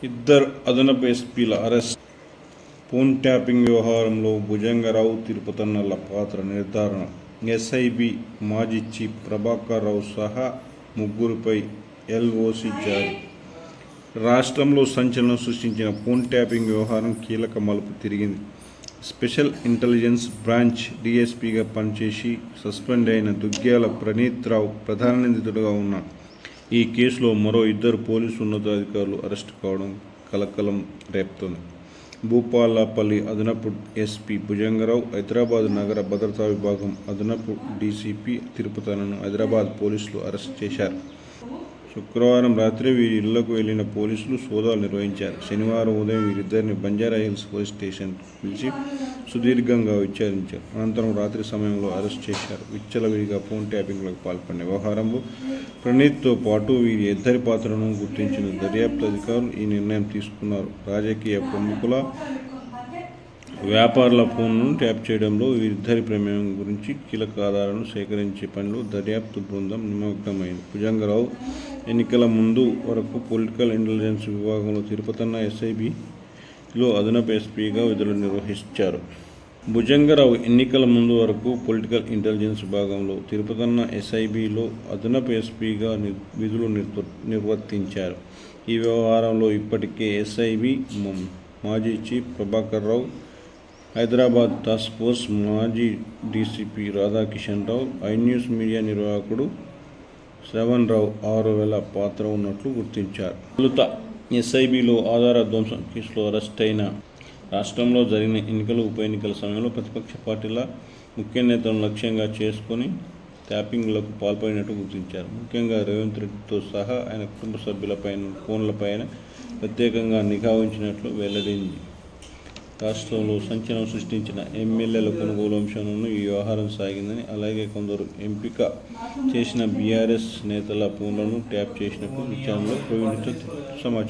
ఇద్దరు అదనపు ఎస్పీల arrest. Phone tapping వ్యవహారంలో భుజంగరావు, తిరుపతన్నల పాత్ర నిర్ధారణ. ఎస్ఐబి మాజీ చీఫ్ ప్రభాకర్ రావు సహా ముగ్గురిపై ఎల్ఓసి జారీ. రాష్ట్రంలో సంచలనం సృష్టించిన ఫోన్ ట్యాపింగ్ వ్యవహారం కీలక మలుపు తిరిగింది. స్పెషల్ ఇంటెలిజెన్స్ బ్రాంచ్ డీఎస్పీగా పనిచేసి సస్పెండ్ అయిన దుగ్గ్యాల ప్రణీత్ రావు ప్రధాన నిందితుడిగా ఉన్నాడు. ఈ కేసులో మరో ఇద్దరు పోలీసు ఉన్నతాధికారులు అరెస్టు కావడం కలకలం రేపుతోంది. భూపాలపల్లి అదనపు ఎస్పీ భుజంగరావు, హైదరాబాద్ నగర భద్రతా విభాగం అదనపు డీసీపీ తిరుపతన్నను హైదరాబాద్ పోలీసులు అరెస్ట్ చేశారు. శుక్రవారం రాత్రి వీరి ఇళ్లకు వెళ్లిన పోలీసులు సోదాలు నిర్వహించారు. శనివారం ఉదయం వీరిద్దరిని బంజారాహిల్స్ పోలీస్ స్టేషన్కు పిలిచి సుదీర్ఘంగా విచారించారు. అనంతరం రాత్రి సమయంలో అరెస్ట్ చేశారు. విచ్చలవిడిగా ఫోన్ ట్యాపింగ్లకు పాల్పడిన వ్యవహారంలో ప్రణీత్తో పాటు వీరి ఇద్దరి పాత్రను గుర్తించిన దర్యాప్తు అధికారులు ఈ నిర్ణయం తీసుకున్నారు. రాజకీయ ప్రముఖుల, వ్యాపారుల ఫోన్ను ట్యాప్ చేయడంలో వీరిద్దరి ప్రమేయం గురించి కీలక ఆధారాలను సేకరించే పనిలో దర్యాప్తు బృందం నిమగ్నమైంది. భుజంగరావు ఎన్నికల ముందు వరకు పొలిటికల్ ఇంటెలిజెన్స్ విభాగంలో, తిరుపతన్న ఎస్ఐబిలో అదనపు ఎస్పీగా విధులు నిర్వహించారు. భుజంగరావు ఎన్నికల ముందు వరకు పొలిటికల్ ఇంటెలిజెన్స్ విభాగంలో, తిరుపతన్న ఎస్ఐబిలో అదనపు ఎస్పీగా విధులు నిర్వర్తించారు. ఈ వ్యవహారంలో ఇప్పటికే ఎస్ఐబి మాజీ chief Prabhakar Rao, Hyderabad task force మాజీ డీసీపీ రాధాకిషన్ రావు, ఐన్యూస్ మీడియా నిర్వాహకుడు శ్రవణ్ రావు 6 పాత్ర ఉన్నట్లు గుర్తించారు. తొలుత ఎస్ఐబిలో ఆధార ధ్వంసం కేసులో అరెస్ట్ అయిన రాష్ట్రంలో జరిగిన ఉప ఎన్నికల సమయంలో ప్రతిపక్ష పార్టీల ముఖ్య నేతలను లక్ష్యంగా చేసుకుని ట్యాపింగ్లకు పాల్పడినట్టు గుర్తించారు. ముఖ్యంగా రేవంత్ రెడ్డితో సహా ఆయన కుటుంబ సభ్యులపైన ఫోన్లపైన ప్రత్యేకంగా నిఘా ఉంచినట్లు వెల్లడింది. రాష్ట్రంలో సంచలనం సృష్టించిన ఎమ్మెల్యేల కొనుగోలు అంశంలోనూ ఈ వ్యవహారం సాగిందని, అలాగే కొందరు ఎంపిక చేసిన బీఆర్ఎస్ నేతల ఫోన్లను ట్యాప్ చేసినట్టు విచారణలో ప్రవీణ్తో సమాచారం.